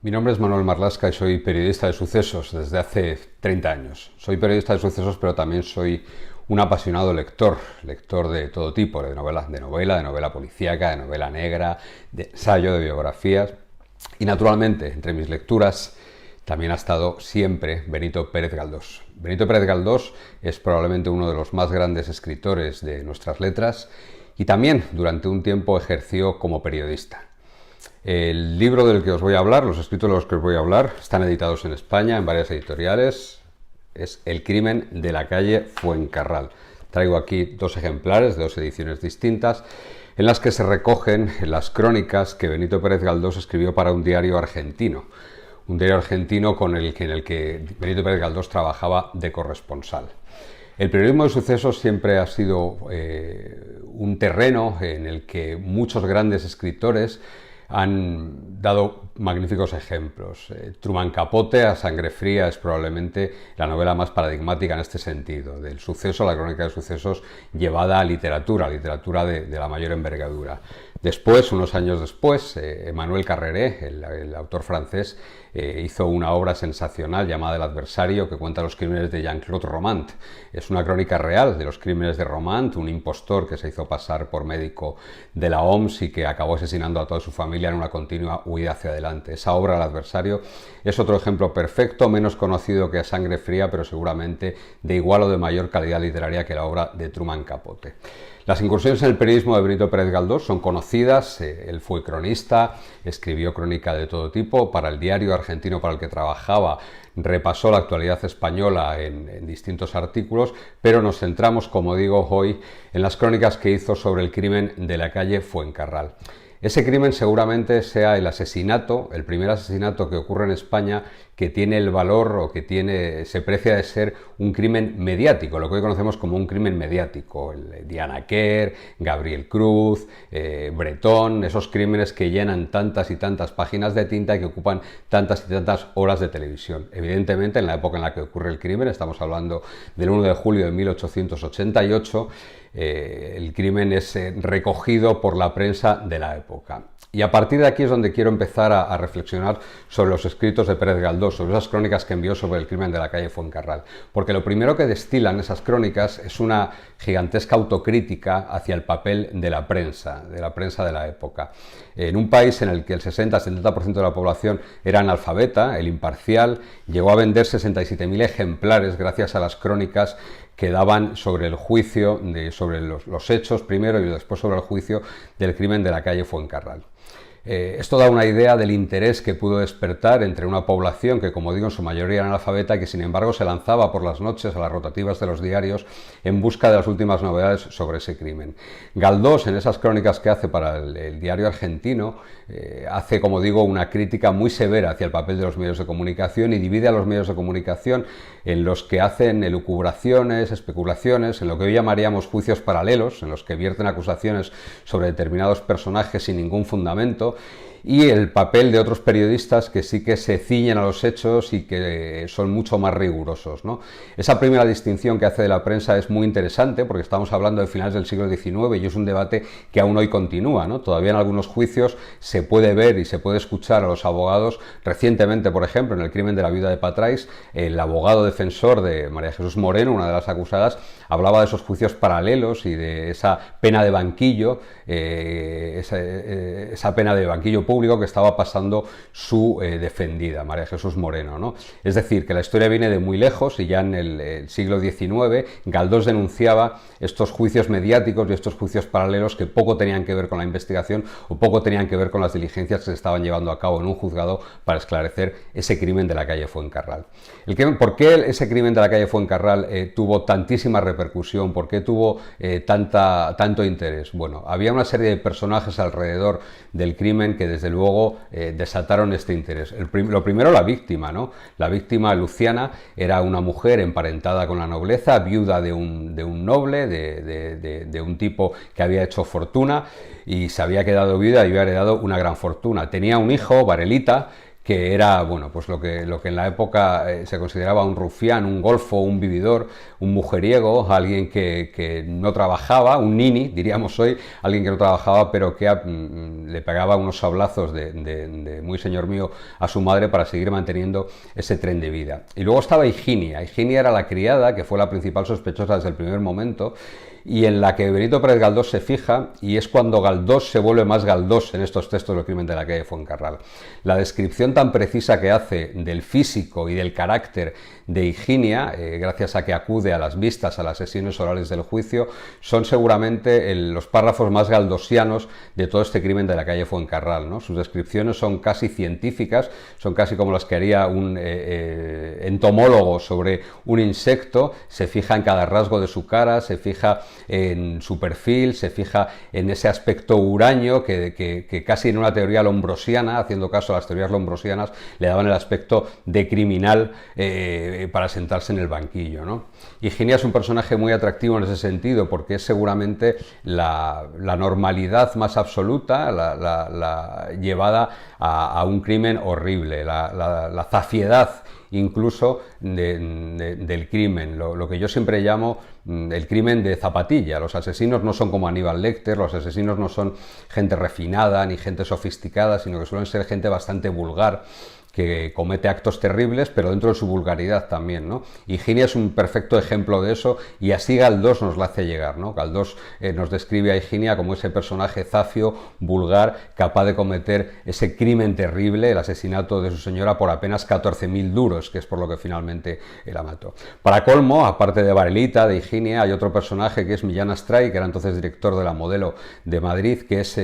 Mi nombre es Manuel Marlasca y soy periodista de sucesos desde hace 30 años. Soy periodista de sucesos, pero también soy un apasionado lector de todo tipo, de novela policíaca, de novela negra, de ensayo, de biografías. Y naturalmente, entre mis lecturas también ha estado siempre Benito Pérez Galdós. Benito Pérez Galdós es probablemente uno de los más grandes escritores de nuestras letras y también durante un tiempo ejerció como periodista. El libro del que os voy a hablar, los escritos de los que os voy a hablar, están editados en España, en varias editoriales. Es El crimen de la calle Fuencarral. Traigo aquí dos ejemplares de dos ediciones distintas, en las que se recogen las crónicas que Benito Pérez Galdós escribió para un diario argentino. Un diario argentino en el que Benito Pérez Galdós trabajaba de corresponsal. El periodismo de sucesos siempre ha sido un terreno en el que muchos grandes escritores han dado magníficos ejemplos. Truman Capote, A Sangre Fría, es probablemente la novela más paradigmática en este sentido, del suceso, la crónica de sucesos llevada a literatura de la mayor envergadura. Después, unos años después, Emmanuel Carréré, el autor francés, hizo una obra sensacional llamada El adversario, que cuenta los crímenes de Jean-Claude Romand. Es una crónica real de los crímenes de Romand, un impostor que se hizo pasar por médico de la OMS y que acabó asesinando a toda su familia en una continua huida hacia adelante. Esa obra, El adversario, es otro ejemplo perfecto, menos conocido que A Sangre Fría, pero seguramente de igual o de mayor calidad literaria que la obra de Truman Capote. Las incursiones en el periodismo de Benito Pérez Galdós son conocidas. Él fue cronista, escribió crónica de todo tipo. Para el diario argentino para el que trabajaba, repasó la actualidad española en distintos artículos, pero nos centramos, como digo, hoy en las crónicas que hizo sobre el crimen de la calle Fuencarral. Ese crimen seguramente sea el primer asesinato que ocurre en España que tiene el valor o se precia de ser un crimen mediático, lo que hoy conocemos como un crimen mediático. Diana Quer, Gabriel Cruz, Bretón, esos crímenes que llenan tantas y tantas páginas de tinta y que ocupan tantas y tantas horas de televisión. Evidentemente, en la época en la que ocurre el crimen, estamos hablando del 1 de julio de 1888, el crimen es recogido por la prensa de la época. Y a partir de aquí es donde quiero empezar a reflexionar sobre los escritos de Pérez Galdós, sobre esas crónicas que envió sobre el crimen de la calle Fuencarral. Porque lo primero que destilan esas crónicas es una gigantesca autocrítica hacia el papel de la prensa de la época. En un país en el que el 60-70% de la población era analfabeta, El Imparcial llegó a vender 67.000 ejemplares gracias a las crónicas que daban sobre el juicio, sobre los hechos primero y después sobre el juicio del crimen de la calle Fuencarral. Esto da una idea del interés que pudo despertar entre una población que, como digo, en su mayoría era analfabeta y que, sin embargo, se lanzaba por las noches a las rotativas de los diarios en busca de las últimas novedades sobre ese crimen. Galdós, en esas crónicas que hace para el diario argentino, hace, como digo, una crítica muy severa hacia el papel de los medios de comunicación y divide a los medios de comunicación en los que hacen elucubraciones, especulaciones, en lo que hoy llamaríamos juicios paralelos, en los que vierten acusaciones sobre determinados personajes sin ningún fundamento, y el papel de otros periodistas que sí que se ciñen a los hechos y que son mucho más rigurosos, ¿no? Esa primera distinción que hace de la prensa es muy interesante porque estamos hablando de finales del siglo XIX y es un debate que aún hoy continúa, ¿no? Todavía en algunos juicios se puede ver y se puede escuchar a los abogados. Recientemente, por ejemplo, en el crimen de la viuda de Patrais, el abogado defensor de María Jesús Moreno, una de las acusadas, hablaba de esos juicios paralelos y de esa pena de banquillo, esa pena de banquillo público que estaba pasando su defendida, María Jesús Moreno, ¿no? Es decir, que la historia viene de muy lejos y ya en el siglo XIX Galdós denunciaba estos juicios mediáticos y estos juicios paralelos que poco tenían que ver con la investigación o poco tenían que ver con las diligencias que se estaban llevando a cabo en un juzgado para esclarecer ese crimen de la calle Fuencarral. ¿Por qué ese crimen de la calle Fuencarral tuvo tantísima repercusión? ¿Por qué tuvo tanto interés? Bueno, había una serie de personajes alrededor del crimen que desde luego desataron este interés. Lo primero, la víctima, ¿no? La víctima, Luciana, era una mujer emparentada con la nobleza, viuda de un noble, de un tipo que había hecho fortuna y se había quedado viuda y había heredado una gran fortuna. Tenía un hijo, Varelita, que era, bueno, pues lo que en la época se consideraba un rufián, un golfo, un vividor, un mujeriego, alguien que no trabajaba, un nini, diríamos hoy, alguien que no trabajaba, pero que le pegaba unos sablazos de muy señor mío a su madre para seguir manteniendo ese tren de vida. Y luego estaba Higinia. Higinia era la criada, que fue la principal sospechosa desde el primer momento, y en la que Benito Pérez Galdós se fija, y es cuando Galdós se vuelve más Galdós en estos textos del crimen de la calle Fuencarral. La descripción tan precisa que hace del físico y del carácter de Higinia, gracias a que acude a las vistas, a las sesiones orales del juicio, son seguramente los párrafos más galdosianos de todo este crimen de la calle Fuencarral, ¿no? Sus descripciones son casi científicas, son casi como las que haría un entomólogo sobre un insecto, se fija en cada rasgo de su cara, se fija en su perfil, se fija en ese aspecto huraño que casi en una teoría lombrosiana, haciendo caso a las teorías lombrosianas, le daban el aspecto de criminal para sentarse en el banquillo, ¿no? Higinia es un personaje muy atractivo en ese sentido porque es seguramente la normalidad más absoluta, la llevada a un crimen horrible, la zafiedad incluso del crimen, lo que yo siempre llamo el crimen de zapatilla. Los asesinos no son como Aníbal Lecter, los asesinos no son gente refinada ni gente sofisticada, sino que suelen ser gente bastante vulgar, que comete actos terribles, pero dentro de su vulgaridad también, ¿no? Higinia es un perfecto ejemplo de eso, y así Galdós nos la hace llegar, ¿no? Galdós nos describe a Higinia como ese personaje zafio, vulgar, capaz de cometer ese crimen terrible, el asesinato de su señora por apenas 14.000 duros, que es por lo que finalmente la mató. Para colmo, aparte de Varelita, de Higinia, hay otro personaje que es Millán Astray, que era entonces director de la Modelo de Madrid, que es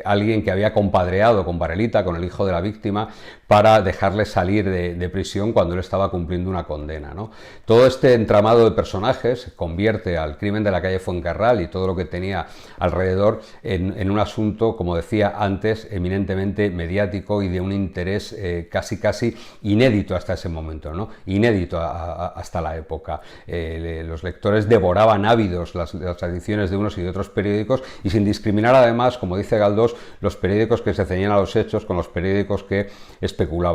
alguien que había compadreado con Varelita, con el hijo de la víctima, para dejarle salir de prisión cuando él estaba cumpliendo una condena, ¿no? Todo este entramado de personajes convierte al crimen de la calle Fuencarral y todo lo que tenía alrededor en un asunto, como decía antes, eminentemente mediático y de un interés casi inédito hasta ese momento, ¿no? Inédito hasta la época. Los lectores devoraban ávidos las ediciones de unos y de otros periódicos, y sin discriminar además, como dice Galdós, los periódicos que se ceñían a los hechos con los periódicos que especulaban.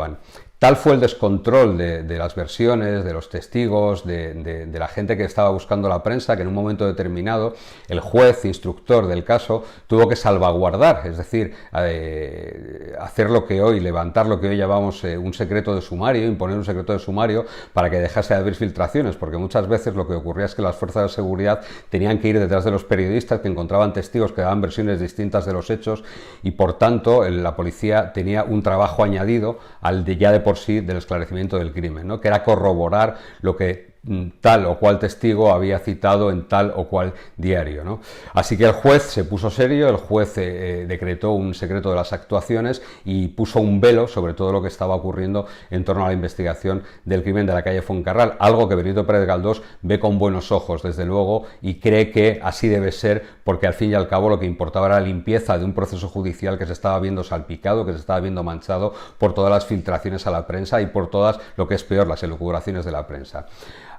Tal fue el descontrol de las versiones, de los testigos, de la gente que estaba buscando la prensa, que en un momento determinado el juez instructor del caso tuvo que salvaguardar, es decir, hacer lo que hoy, levantar lo que hoy llamamos un secreto de sumario, imponer un secreto de sumario para que dejase de haber filtraciones, porque muchas veces lo que ocurría es que las fuerzas de seguridad tenían que ir detrás de los periodistas, que encontraban testigos que daban versiones distintas de los hechos, y por tanto la policía tenía un trabajo añadido al de ya de por sí del esclarecimiento del crimen, ¿no? Que era corroborar lo que tal o cual testigo había citado en tal o cual diario, ¿no? Así que el juez se puso serio, el juez decretó un secreto de las actuaciones y puso un velo sobre todo lo que estaba ocurriendo en torno a la investigación del crimen de la calle Fuencarral, algo que Benito Pérez Galdós ve con buenos ojos, desde luego, y cree que así debe ser, porque al fin y al cabo lo que importaba era la limpieza de un proceso judicial que se estaba viendo salpicado, que se estaba viendo manchado por todas las filtraciones a la prensa y por todas, lo que es peor, las elucubraciones de la prensa.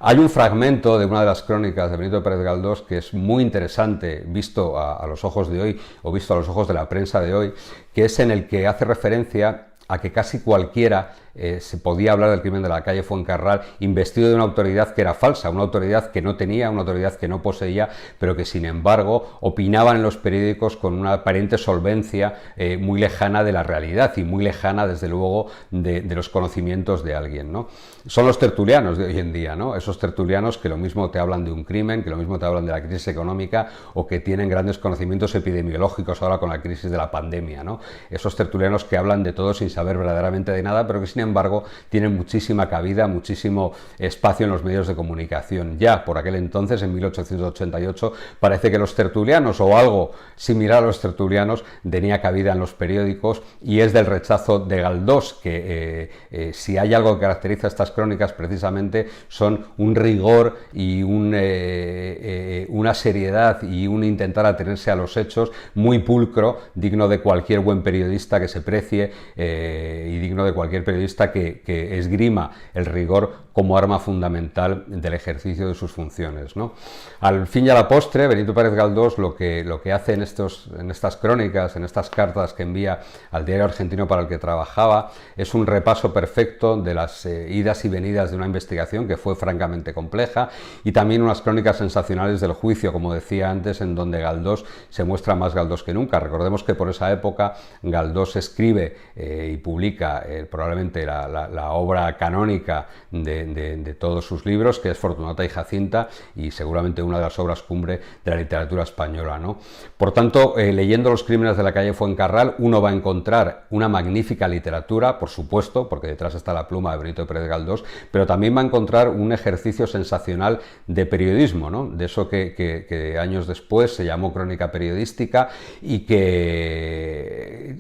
Hay un fragmento de una de las crónicas de Benito Pérez Galdós que es muy interesante visto a los ojos de hoy, o visto a los ojos de la prensa de hoy, que es en el que hace referencia a que casi cualquiera se podía hablar del crimen de la calle Fuencarral investido de una autoridad que era falsa, una autoridad que no tenía, una autoridad que no poseía, pero que sin embargo opinaban en los periódicos con una aparente solvencia muy lejana de la realidad y muy lejana, desde luego, de los conocimientos de alguien, ¿no? Son los tertulianos de hoy en día, ¿no? Esos tertulianos que lo mismo te hablan de un crimen, que lo mismo te hablan de la crisis económica, o que tienen grandes conocimientos epidemiológicos ahora con la crisis de la pandemia, ¿no? Esos tertulianos que hablan de todo sin saber verdaderamente de nada, pero que sin embargo tienen muchísima cabida, muchísimo espacio en los medios de comunicación. Ya por aquel entonces, en 1888, parece que los tertulianos, o algo similar a los tertulianos, tenía cabida en los periódicos, y es del rechazo de Galdós que si hay algo que caracteriza estas crónicas, precisamente son un rigor y una seriedad y un intentar atenerse a los hechos muy pulcro, digno de cualquier buen periodista que se precie y digno de cualquier periodista periodista que esgrima el rigor como arma fundamental del ejercicio de sus funciones, ¿no? Al fin y a la postre, Benito Pérez Galdós lo que hace en estas crónicas, en estas cartas que envía al diario argentino para el que trabajaba, es un repaso perfecto de las idas y venidas de una investigación que fue francamente compleja, y también unas crónicas sensacionales del juicio, como decía antes, en donde Galdós se muestra más Galdós que nunca. Recordemos que por esa época Galdós escribe y publica probablemente la obra canónica de todos sus libros, que es Fortunata y Jacinta, y seguramente una de las obras cumbre de la literatura española, ¿no? Por tanto, leyendo Los crímenes de la calle Fuencarral, uno va a encontrar una magnífica literatura, por supuesto, porque detrás está la pluma de Benito Pérez Galdós, pero también va a encontrar un ejercicio sensacional de periodismo, ¿no? De eso que años después se llamó crónica periodística, y que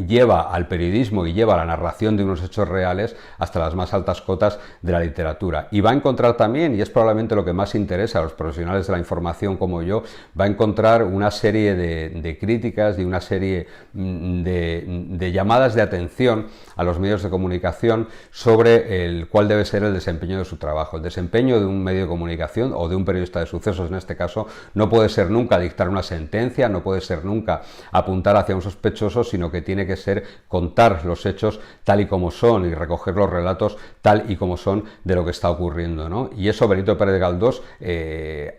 lleva al periodismo y lleva a la narración de unos hechos reales hasta las más altas cotas de la literatura. Y va a encontrar también, y es probablemente lo que más interesa a los profesionales de la información como yo, va a encontrar una serie de críticas y una serie de llamadas de atención a los medios de comunicación sobre cuál debe ser el desempeño de su trabajo. El desempeño de un medio de comunicación, o de un periodista de sucesos en este caso, no puede ser nunca dictar una sentencia, no puede ser nunca apuntar hacia un sospechoso, sino que tiene que ser contar los hechos tal y como son y recoger los relatos tal y como son de lo que está ocurriendo, ¿no? Y eso Benito Pérez Galdós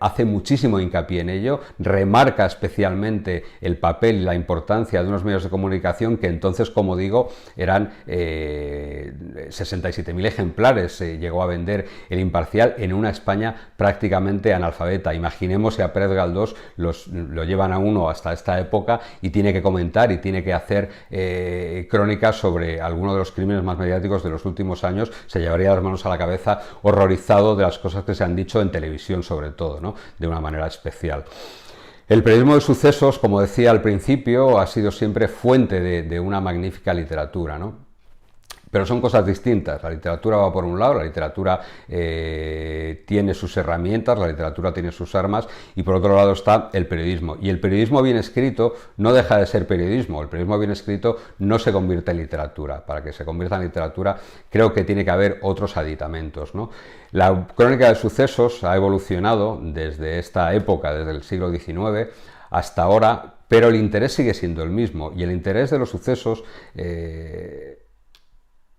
hace muchísimo hincapié en ello, remarca especialmente el papel y la importancia de unos medios de comunicación que entonces, como digo, eran 67.000 ejemplares, llegó a vender El Imparcial en una España prácticamente analfabeta. Imaginemos si a Pérez Galdós lo llevan a uno hasta esta época y tiene que comentar y tiene que hacer crónicas sobre alguno de los crímenes más mediáticos de los últimos años, se llevaría las manos a la cabeza horrorizado de las cosas que se han dicho en televisión, sobre todo, ¿no? De una manera especial. El periodismo de sucesos, como decía al principio, ha sido siempre fuente de una magnífica literatura, ¿no? Pero son cosas distintas. La literatura va por un lado, la literatura tiene sus herramientas, la literatura tiene sus armas, y por otro lado está el periodismo. Y el periodismo bien escrito no deja de ser periodismo. El periodismo bien escrito no se convierte en literatura. Para que se convierta en literatura creo que tiene que haber otros aditamentos, ¿no? La crónica de sucesos ha evolucionado desde esta época, desde el siglo XIX hasta ahora, pero el interés sigue siendo el mismo. Y el interés de los sucesos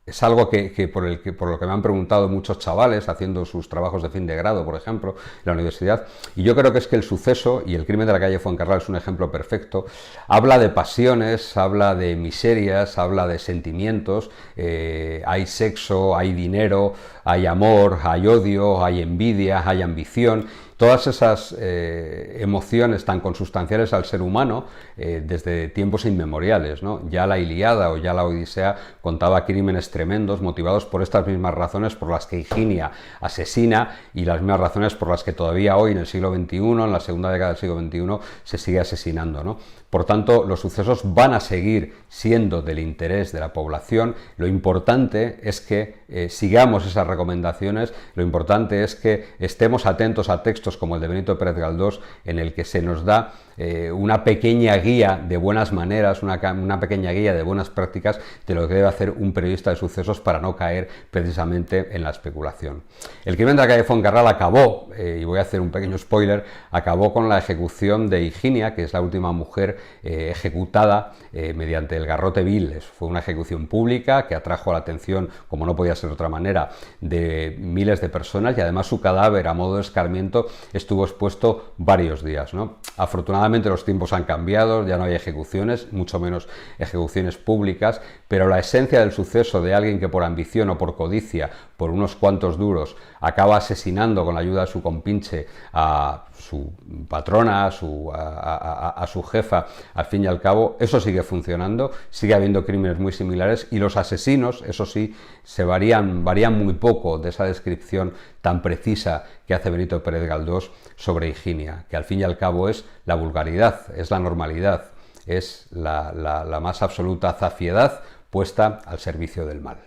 es algo por lo que me han preguntado muchos chavales haciendo sus trabajos de fin de grado, por ejemplo, en la universidad, y yo creo que es que el suceso, y El crimen de la calle Fuencarral es un ejemplo perfecto, habla de pasiones, habla de miserias, habla de sentimientos, hay sexo, hay dinero, hay amor, hay odio, hay envidia, hay ambición. Todas esas emociones tan consustanciales al ser humano desde tiempos inmemoriales, ¿no? Ya la Ilíada o ya la Odisea contaba crímenes tremendos motivados por estas mismas razones por las que Higinia asesina, y las mismas razones por las que todavía hoy en el siglo XXI, en la segunda década del siglo XXI, se sigue asesinando, ¿no? Por tanto, los sucesos van a seguir siendo del interés de la población. Lo importante es que sigamos esas recomendaciones, lo importante es que estemos atentos a textos como el de Benito Pérez Galdós, en el que se nos da una pequeña guía de buenas maneras, una pequeña guía de buenas prácticas de lo que debe hacer un periodista de sucesos para no caer precisamente en la especulación. El crimen de la calle Fuencarral acabó, y voy a hacer un pequeño spoiler, acabó con la ejecución de Higinia, que es la última mujer ejecutada mediante el garrote vil. Fue una ejecución pública que atrajo la atención, como no podía ser de otra manera, de miles de personas, y además su cadáver, a modo de escarmiento, estuvo expuesto varios días, ¿no? Afortunadamente los tiempos han cambiado, ya no hay ejecuciones, mucho menos ejecuciones públicas, pero la esencia del suceso de alguien que por ambición o por codicia, por unos cuantos duros, acaba asesinando con la ayuda de su compinche a su patrona, a su jefa, al fin y al cabo, eso sigue funcionando, sigue habiendo crímenes muy similares, y los asesinos, eso sí, varían muy poco de esa descripción tan precisa que hace Benito Pérez Galdós sobre Higinia, que al fin y al cabo es la vulgaridad, es la normalidad, es la más absoluta zafiedad puesta al servicio del mal.